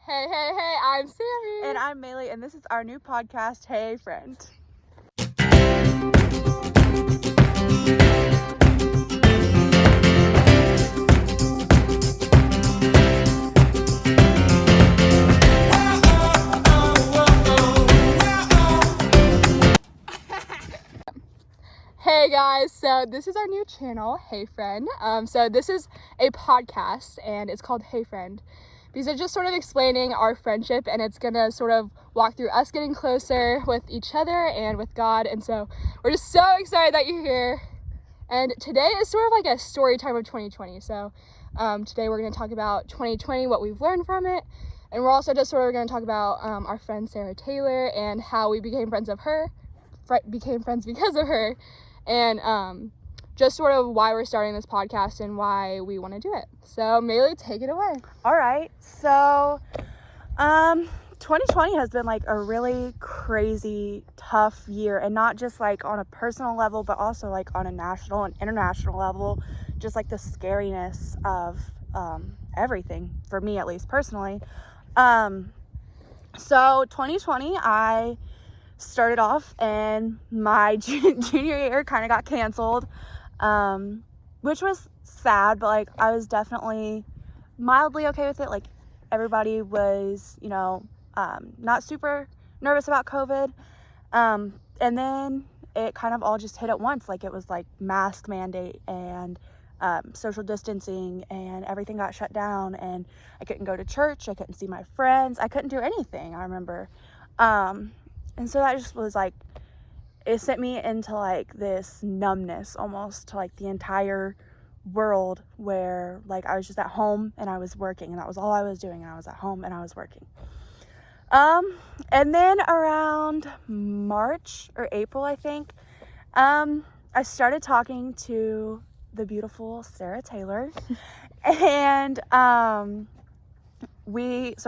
Hey, hey, hey, I'm Sammie. And I'm Maylee, and this is our new podcast, Hey Friend. Hey guys, so this is our new channel, Hey Friend. So this is a podcast and it's called Hey Friend because it's just sort of explaining our friendship, and it's gonna sort of walk through us getting closer with each other and with God. And so we're just so excited that you're here. And today is sort of like a story time of 2020. So today we're gonna talk about 2020, what we've learned from it. And we're also just sort of gonna talk about our friend Sarah Taylor and how we became friends of her, became friends because of her. And just sort of why we're starting this podcast and why we want to do it. So, Maylee, take it away. All right. So, 2020 has been like a really crazy, tough year, and not just like on a personal level, but also like on a national and international level. Just like the scariness of everything, for me at least personally. So 2020, I started off and my junior year kind of got canceled, which was sad, but like I was definitely mildly okay with it. Like everybody was, not super nervous about COVID. And then it kind of all just hit at once. Like it was like mask mandate and social distancing, and everything got shut down, and I couldn't go to church. I couldn't see my friends. I couldn't do anything, I remember. And so that just was like, it sent me into like this numbness almost to like the entire world, where like I was just at home and I was working, and that was all I was doing. And I was at home and I was working. And then around March or April, I think, I started talking to the beautiful Sarah Taylor. And so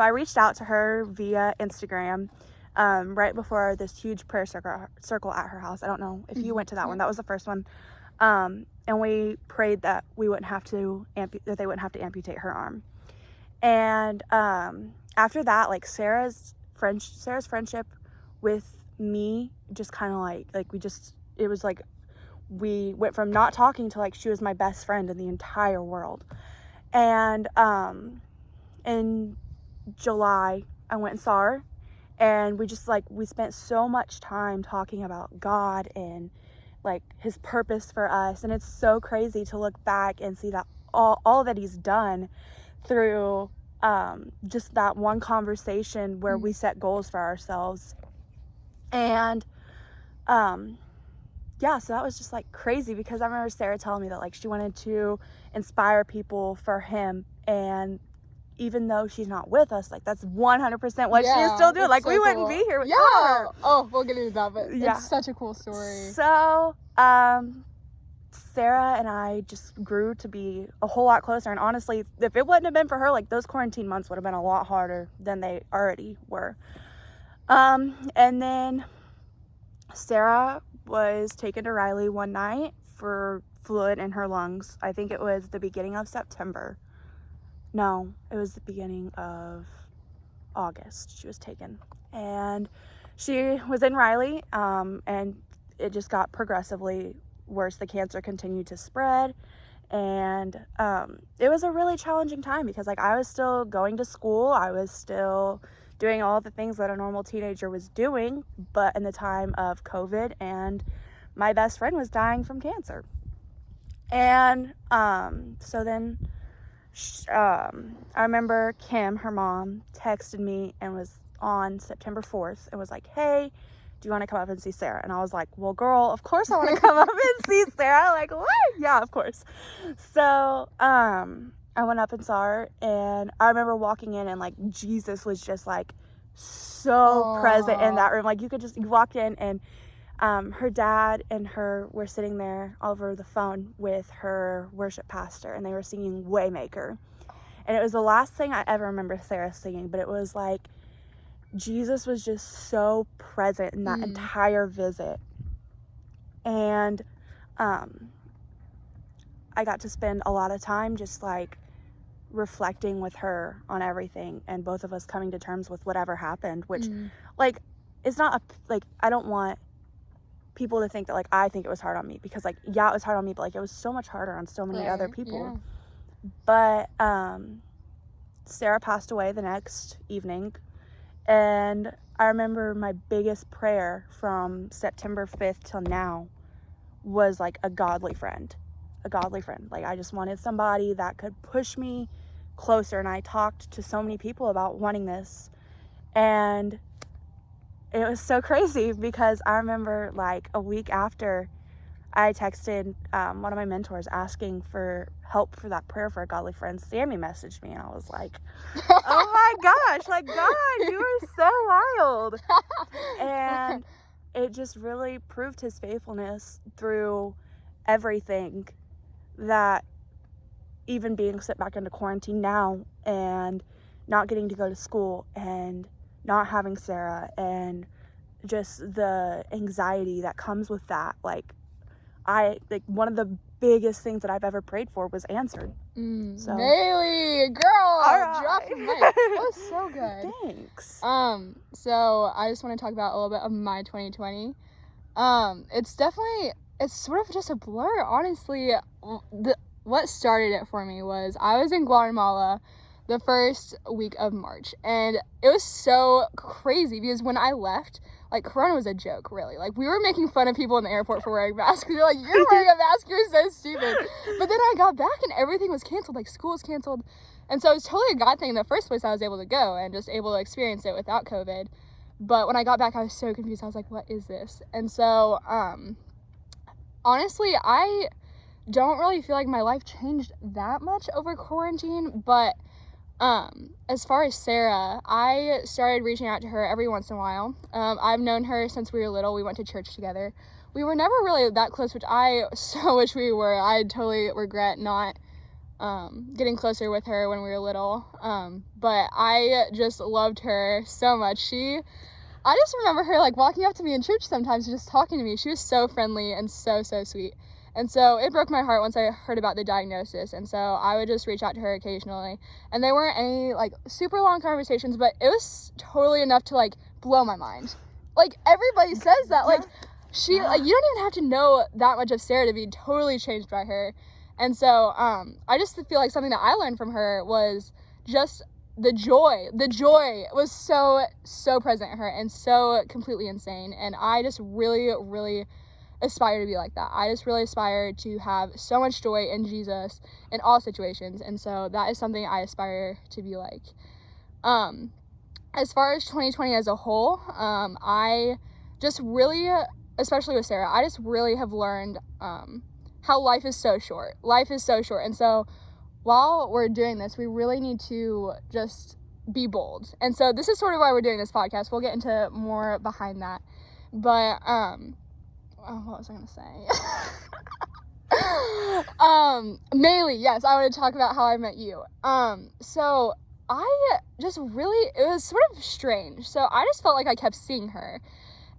I reached out to her via Instagram right before this huge prayer circle at her house. I don't know if you went to that one. That was the first one. And we prayed that we wouldn't have to that they wouldn't have to amputate her arm. And after that, like Sarah's friendship with me just kind of like it was like we went from not talking to like she was my best friend in the entire world. And in July, I went and saw her. And we spent so much time talking about God and like his purpose for us. And it's so crazy to look back and see that all that he's done through just that one conversation where we set goals for ourselves. And so that was just like crazy, because I remember Sarah telling me that like she wanted to inspire people for him, and even though she's not with us, like that's 100% what she is still doing. Like so we wouldn't be here without her. Oh, we'll get into that, but it's such a cool story. So Sarah and I just grew to be a whole lot closer, and honestly, if it wouldn't have been for her, like those quarantine months would have been a lot harder than they already were. And then Sarah was taken to Riley one night for fluid in her lungs. I think it was the beginning of September. No, it was the beginning of August she was taken. And she was in Riley, and it just got progressively worse. The cancer continued to spread, and it was a really challenging time, because like I was still going to school. I was still doing all the things that a normal teenager was doing, but in the time of COVID, and my best friend was dying from cancer. And so then I remember Kim, her mom, texted me and was on September 4th and was like, hey, do you want to come up and see Sarah? And I was like, well, girl, of course I want to come up and see Sarah. Like, what? Yeah, of course. So I went up and saw her, and I remember walking in, and like Jesus was just like so present in that room. Like you walked in, and her dad and her were sitting there over the phone with her worship pastor, and they were singing Waymaker. And it was the last thing I ever remember Sarah singing, but it was like Jesus was just so present in that entire visit. And I got to spend a lot of time just like reflecting with her on everything and both of us coming to terms with whatever happened, which like it's not I don't want people to think that like I think it was hard on me, because like it was hard on me, but like it was so much harder on so many other people. But Sarah passed away the next evening, and I remember my biggest prayer from September 5th till now was like a godly friend. Like I just wanted somebody that could push me closer, and I talked to so many people about wanting this, and it was so crazy because I remember like a week after I texted one of my mentors asking for help for that prayer for a godly friend. Sammie messaged me, and I was like, oh my gosh, like, God, you are so wild. And it just really proved his faithfulness through everything, that even being sent back into quarantine now and not getting to go to school and not having Sarah and just the anxiety that comes with that, like one of the biggest things that I've ever prayed for was answered. So Maylee, girl, drop the mic. That was so good. Thanks. So I just want to talk about a little bit of my 2020. It's sort of just a blur, honestly. What started it for me was I was in Guatemala the first week of March, and it was so crazy because when I left, like, Corona was a joke, really. Like, we were making fun of people in the airport for wearing masks. You're like, you're wearing a mask, you're so stupid. But then I got back and everything was canceled, like, school was canceled. And so it was totally a God thing. In the first place, I was able to go and just able to experience it without COVID. But when I got back, I was so confused. I was like, what is this? And so, honestly, I don't really feel like my life changed that much over quarantine, but as far as Sarah, I started reaching out to her every once in a while. I've known her since we were little. We went to church together. We were never really that close, which I so wish we were. I totally regret not getting closer with her when we were little. But I just loved her so much. I just remember her like walking up to me in church sometimes, just talking to me. She was so friendly and so sweet. And so it broke my heart once I heard about the diagnosis. And so I would just reach out to her occasionally. And there weren't any, like, super long conversations, but it was totally enough to, like, blow my mind. Like, everybody says that. Like, you don't even have to know that much of Sarah to be totally changed by her. And so I just feel like something that I learned from her was just the joy. The joy was so present in her and so completely insane. And I just really aspire to be like that. I just really aspire to have so much joy in Jesus in all situations, and so that is something I aspire to be like. As far as 2020 as a whole, I just really, especially with Sarah, I just really have learned how life is so short. And so while we're doing this, we really need to just be bold. And so this is sort of why we're doing this podcast. We'll get into more behind that, but what was I gonna say? Maylee, yes, I want to talk about how I met you. So I just really, it was sort of strange. So I just felt like I kept seeing her,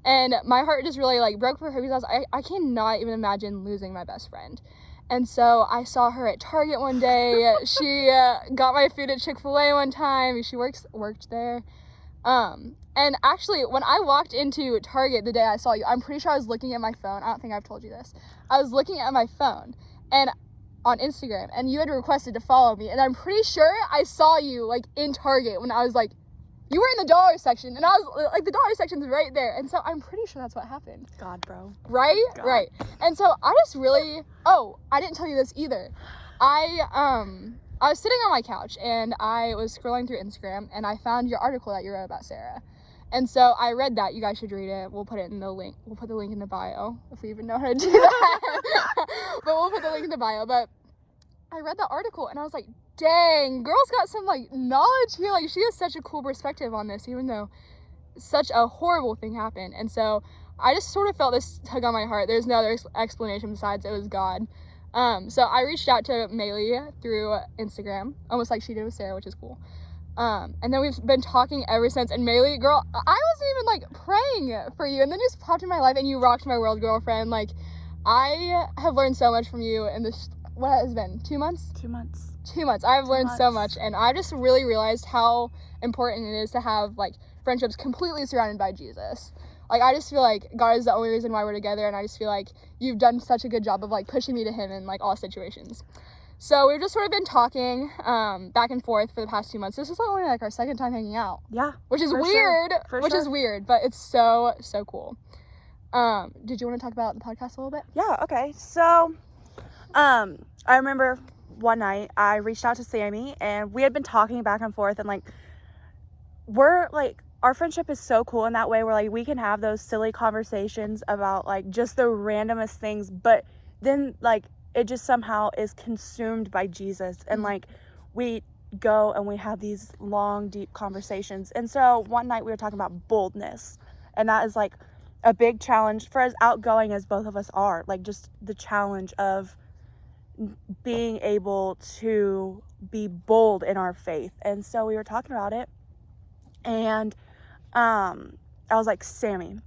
and my heart just really like broke for her because I cannot even imagine losing my best friend. And so I saw her at Target one day. She got my food at Chick-fil-A one time. She worked there. And actually, when I walked into Target the day I saw you, I'm pretty sure I was looking at my phone. I don't think I've told you this. I was looking at my phone and on Instagram, and you had requested to follow me. And I'm pretty sure I saw you, like, in Target when I was, like, you were in the dollar section. And I was, like, the dollar section's right there. And so I'm pretty sure that's what happened. God, bro. Right? God. Right. And so I just really, I didn't tell you this either. I was sitting on my couch, and I was scrolling through Instagram, and I found your article that you wrote about Sarah. And so I read that. You guys should read it. We'll put it in the link. We'll put the link in the bio if we even know how to do that. But we'll put the link in the bio. But I read the article, and I was like, dang, girl's got some, like, knowledge here. Like, she has such a cool perspective on this, even though such a horrible thing happened. And so I just sort of felt this tug on my heart. There's no other explanation besides it was God. So I reached out to Maylee through Instagram, almost like she did with Sarah, which is cool. And then we've been talking ever since. And Maylee, girl, I wasn't even, like, praying for you, and then you just popped in my life, and you rocked my world, girlfriend. Like, I have learned so much from you in this what has it been? 2 months? 2 months. 2 months. I've learned so much, and I just really realized how important it is to have, like, friendships completely surrounded by Jesus. Like, I just feel like God is the only reason why we're together, and I just feel like you've done such a good job of, like, pushing me to him in, like, all situations. So we've just sort of been talking back and forth for the past 2 months. This is only, like, our second time hanging out. Yeah. Which is weird. Is weird, but it's so cool. Did you want to talk about the podcast a little bit? Yeah, okay. So, I remember one night I reached out to Sammie, and we had been talking back and forth, and, like, we're, like, our friendship is so cool in that way where, like, we can have those silly conversations about, like, just the randomest things, but then, like, it just somehow is consumed by Jesus, and, like, we go and we have these long, deep conversations. And so one night we were talking about boldness, and that is, like, a big challenge for as outgoing as both of us are, like, just the challenge of being able to be bold in our faith. And so we were talking about it, and I was like, Sammie,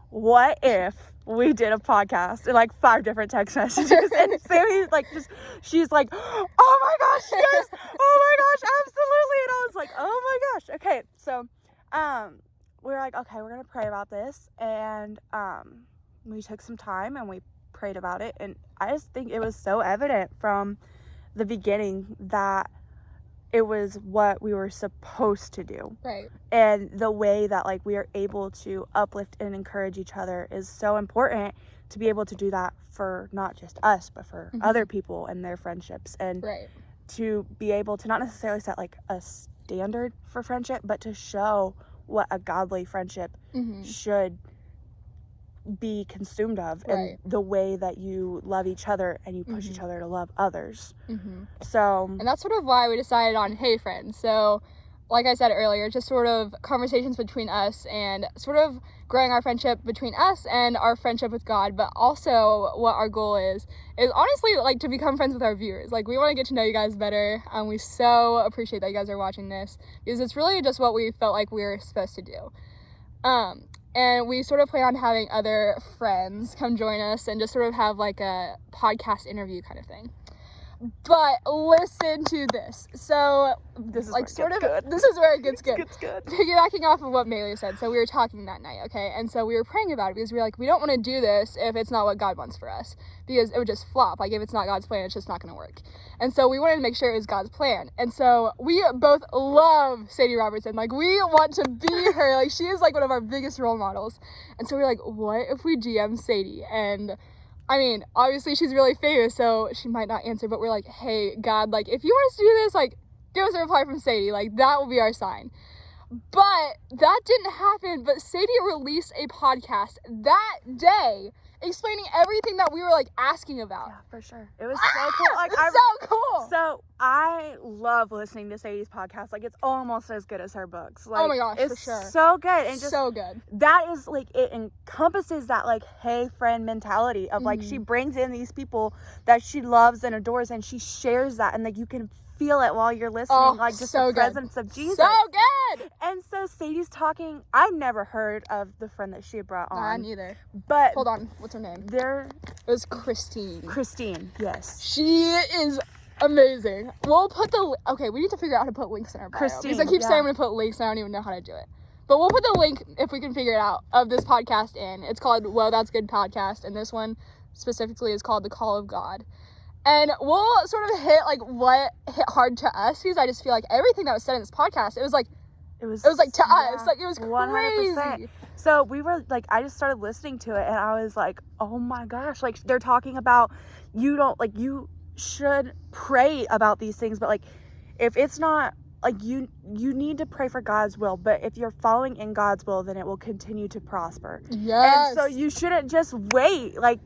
what if we did a podcast and, like, 5 different text messages? And Sammie's like, she's like, oh my gosh, yes, oh my gosh, absolutely. And I was like, oh my gosh. Okay, so we were like, okay, we're gonna pray about this, and we took some time and we prayed about it, and I just think it was so evident from the beginning that it was what we were supposed to do. Right. And the way that, like, we are able to uplift and encourage each other is so important, to be able to do that for not just us, but for other people and their friendships. And to be able to not necessarily set, like, a standard for friendship, but to show what a godly friendship should be consumed of, and the way that you love each other and you push each other to love others. So, and that's sort of why we decided on Hey Friend. So, like I said earlier, just sort of conversations between us and sort of growing our friendship between us and our friendship with God. But also what our goal is honestly, like, to become friends with our viewers. Like, we want to get to know you guys better, and we so appreciate that you guys are watching this, because it's really just what we felt like we were supposed to do. And we sort of plan on having other friends come join us and just sort of have, like, a podcast interview kind of thing. But listen to this. So this is, like, sort of good. This is where it gets good. It's good. Piggybacking off of what Maylee said. So we were talking that night, okay? And so we were praying about it, because we were like, we don't want to do this if it's not what God wants for us, because it would just flop. Like, if it's not God's plan, it's just not going to work. And so we wanted to make sure it was God's plan. And so we both love Sadie Robertson. Like, we want to be her. Like, she is, like, one of our biggest role models. And so we were like, what if we DM Sadie? And I mean, obviously she's really famous, so she might not answer, but we're like, hey, God, like, if you want us to do this, like, give us a reply from Sadie. Like, that will be our sign. But that didn't happen. But Sadie released a podcast that day explaining everything that we were, like, asking about. Yeah, for sure. It was so cool. Like, it's so cool. So I love listening to Sadie's podcast. Like, it's almost as good as her books. Like, oh my gosh, it's for sure. So good. And just so good. That is, like, it encompasses that, like, hey friend mentality of, like, she brings in these people that she loves and adores, and she shares that, and, like, you can feel it while you're listening, like, just so the good. presence of Jesus. So good. And so Sadie's talking. I've never heard of the friend that she had brought on. Neither. But hold on, what's her name? It was Christine. Christine, yes. She is amazing. We'll put okay, we need to figure out how to put links in our bio. Christine, because I keep saying I'm going to put links, and I don't even know how to do it. But we'll put the link, if we can figure it out, of this podcast in. It's called Whoa, That's Good Podcast, and this one specifically is called The Call of God. And we'll sort of hit, like, what hit hard to us, because I just feel like everything that was said in this podcast, it was like to us. Like, it was crazy. 100%. So we were, like, I just started listening to it, and I was like, oh my gosh. Like, they're talking about, you should pray about these things, but, like, if it's not, like, you need to pray for God's will, but if you're following in God's will, then it will continue to prosper. Yes. And so you shouldn't just wait. Like,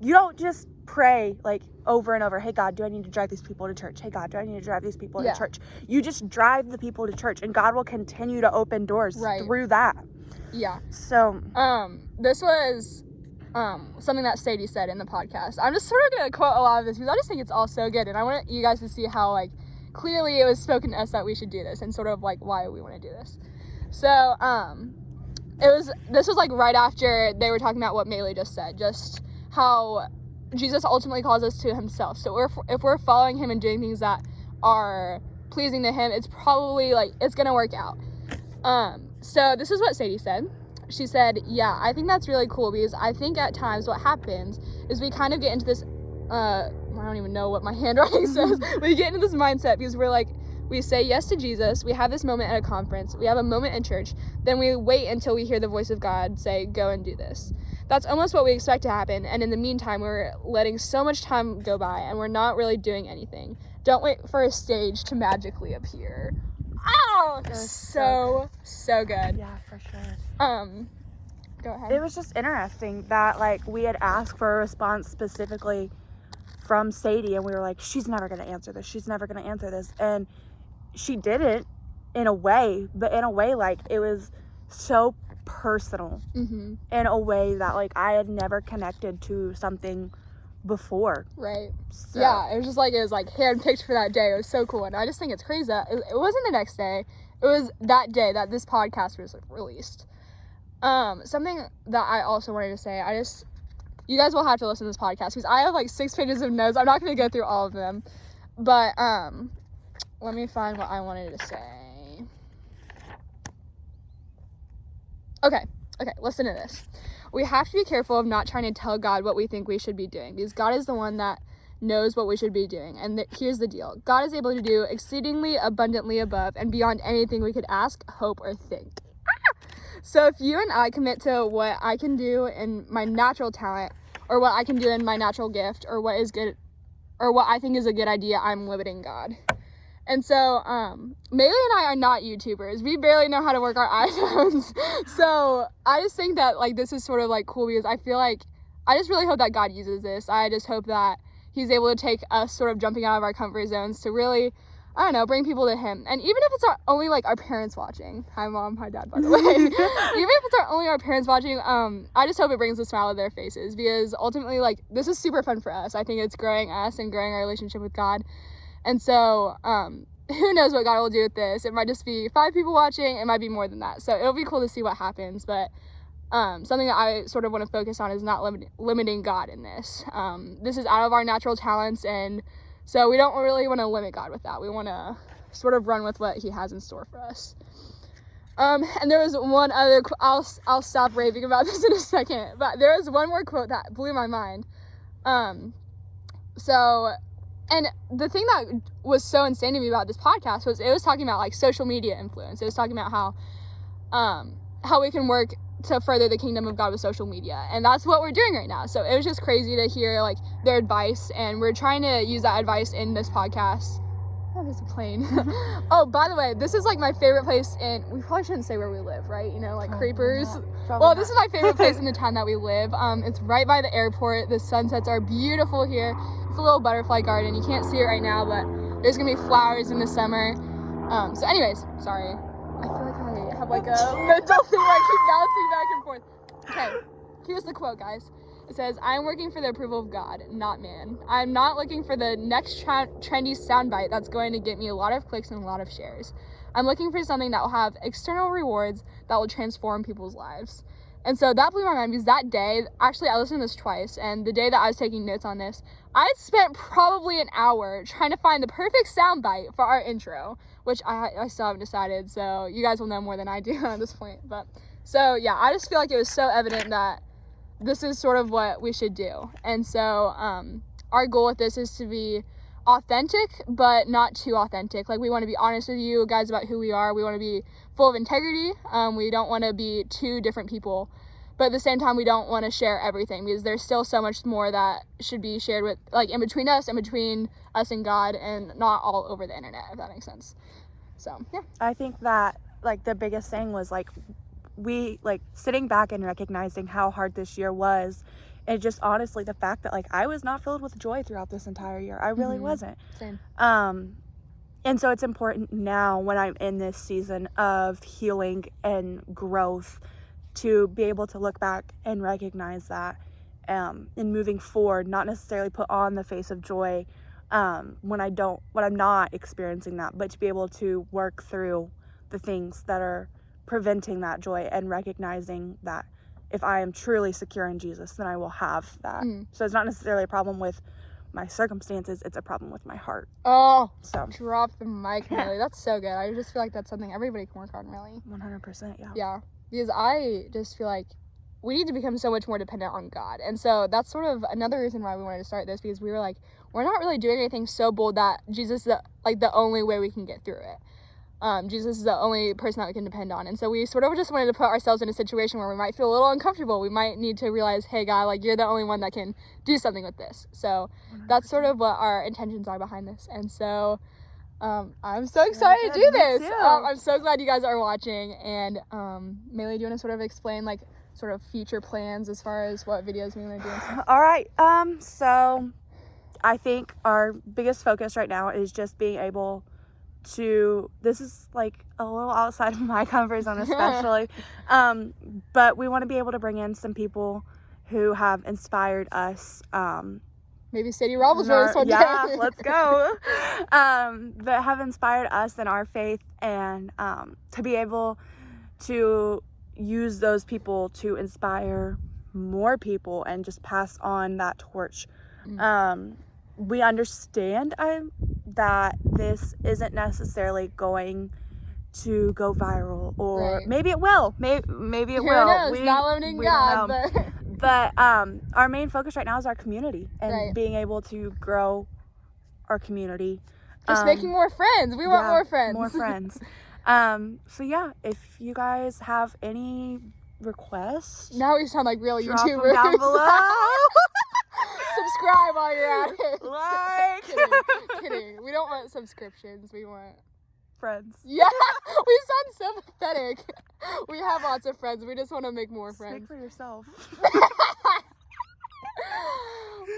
you don't just pray, like, over and over, hey God, do I need to drive these people to church? Hey God, do I need to drive these people to church? You just drive the people to church, and God will continue to open doors through that. Yeah. So this was something that Sadie said in the podcast. I'm just sort of gonna quote a lot of this, because I just think it's all so good, and I want you guys to see how, like, clearly it was spoken to us that we should do this, and sort of, like, why we want to do this. So this was like right after they were talking about what Maylee just said, just how Jesus ultimately calls us to himself. So if we're following him and doing things that are pleasing to him, it's probably like it's gonna work out. So this is what Sadie said. She said, yeah, I think that's really cool, because I think at times what happens is we kind of get into this I don't even know what my handwriting says. We get into this mindset because we're like, we say yes to Jesus, we have this moment at a conference, we have a moment in church, then we wait until we hear the voice of God say, go and do this. That's almost what we expect to happen, and in the meantime, we're letting so much time go by, and we're not really doing anything. Don't wait for a stage to magically appear. Oh, so good. Yeah, for sure. Go ahead. It was just interesting that, like, we had asked for a response specifically from Sadie, and we were like, she's never going to answer this, and she didn't, in a way, but in a way, like, it was so personal, in a way that, like, I had never connected to something before. Right. So. Yeah, it was handpicked for that day. It was so cool, and I just think it's crazy that it wasn't the next day. It was that day that this podcast was released. Something that I also wanted to say, you guys will have to listen to this podcast, because I have like 6 pages of notes. I'm not going to go through all of them, but let me find what I wanted to say. Okay, listen to this. We have to be careful of not trying to tell God what we think we should be doing, because God is the one that knows what we should be doing. And here's the deal. God is able to do exceedingly abundantly above and beyond anything we could ask, hope, or think. So if you and I commit to what I can do in my natural talent, or what I can do in my natural gift, or what is good, or what I think is a good idea, I'm limiting God. And so, Maylee and I are not YouTubers. We barely know how to work our iPhones. So I just think that, like, this is sort of, like, cool, because I feel like, I just really hope that God uses this. I just hope that he's able to take us sort of jumping out of our comfort zones to really, I don't know, bring people to him. And even if it's only, like, our parents watching. Hi, Mom. Hi, Dad, by the way. Even if it's only our parents watching, I just hope it brings a smile to their faces, because ultimately, like, this is super fun for us. I think it's growing us and growing our relationship with God. And so, who knows what God will do with this. It might just be 5 people watching. It might be more than that. So it'll be cool to see what happens. But something that I sort of want to focus on is not limiting God in this. This is out of our natural talents, and so we don't really want to limit God with that. We want to sort of run with what he has in store for us. And there was one other, I'll stop raving about this in a second, but there was one more quote that blew my mind. And the thing that was so insane to me about this podcast was it was talking about, like, social media influence. It was talking about how we can work to further the kingdom of God with social media. And that's what we're doing right now. So it was just crazy to hear, like, their advice. And we're trying to use that advice in this podcast. Oh, there's a plane. Oh, by the way, this is, like, my favorite place we probably shouldn't say where we live, right? You know, like, creepers. Well, this is my favorite place in the town that we live. It's right by the airport. The sunsets are beautiful here. It's a little butterfly garden. You can't see it right now, but there's gonna be flowers in the summer. So anyways, sorry. I feel like I have, like, a mental thing where I keep bouncing back and forth. Okay, here's the quote, guys. It says, I'm working for the approval of God, not man. I'm not looking for the next trendy soundbite that's going to get me a lot of clicks and a lot of shares. I'm looking for something that will have external rewards that will transform people's lives. And so that blew my mind, because that day, actually I listened to this twice, and the day that I was taking notes on this, I had spent probably an hour trying to find the perfect soundbite for our intro, which I still haven't decided, so you guys will know more than I do at this point. But so yeah, I just feel like it was so evident that this is sort of what we should do. And so our goal with this is to be authentic, but not too authentic. Like, we want to be honest with you guys about who we are. We want to be full of integrity. We don't want to be two different people, but at the same time, we don't want to share everything, because there's still so much more that should be shared with, like, in between us and God, and not all over the internet, if that makes sense. So yeah, I think that, like, the biggest thing was, like, we, like, sitting back and recognizing how hard this year was, and just honestly the fact that, like, I was not filled with joy throughout this entire year. I really wasn't. Same. And so it's important now, when I'm in this season of healing and growth, to be able to look back and recognize that, and moving forward, not necessarily put on the face of joy when I'm not experiencing that, but to be able to work through the things that are preventing that joy, and recognizing that if I am truly secure in Jesus, then I will have that. So it's not necessarily a problem with my circumstances, it's a problem with my heart. Oh, so drop the mic, Maylee. That's so good. I just feel like that's something everybody can work on, really. 100%, yeah. Yeah, because I just feel like we need to become so much more dependent on God. And so that's sort of another reason why we wanted to start this, because we were like, we're not really doing anything so bold that Jesus is the only way we can get through it. Jesus is the only person that we can depend on. And so we sort of just wanted to put ourselves in a situation where we might feel a little uncomfortable. We might need to realize, hey, God, like, you're the only one that can do something with this. So 100%. That's sort of what our intentions are behind this. And so I'm so excited to do this. I'm so glad you guys are watching. And Maylee, do you want to sort of explain, like, sort of future plans as far as what videos we want to do and stuff? All right. So I think our biggest focus right now is just being able to, this is like a little outside of my comfort zone especially, but we want to be able to bring in some people who have inspired us, maybe Sadie Robles one day. Yeah, let's go. But have inspired us in our faith, and to be able to use those people to inspire more people and just pass on that torch. We understand that this isn't necessarily going to go viral, or maybe it will. Maybe it will. Knows? Not limiting God, but our main focus right now is our community and being able to grow our community. Just making more friends. We want more friends. More friends. So yeah, if you guys have any requests, now we sound like real drop YouTubers. them down below. Subscribe while you're at it. Like. Kidding. We don't want subscriptions. We want friends. Yeah, we sound so pathetic. We have lots of friends. We just want to make more friends. Speak for yourself.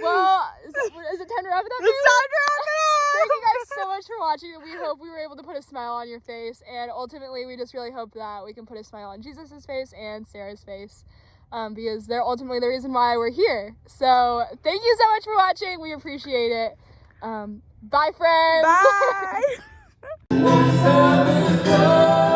Well, is it time to wrap it up? It's time to wrap it up. Thank you guys so much for watching. We hope we were able to put a smile on your face, and ultimately we just really hope that we can put a smile on Jesus' face and Sarah's face, because they're ultimately the reason why we're here. So thank you so much for watching. We appreciate it. Bye, friends. Bye.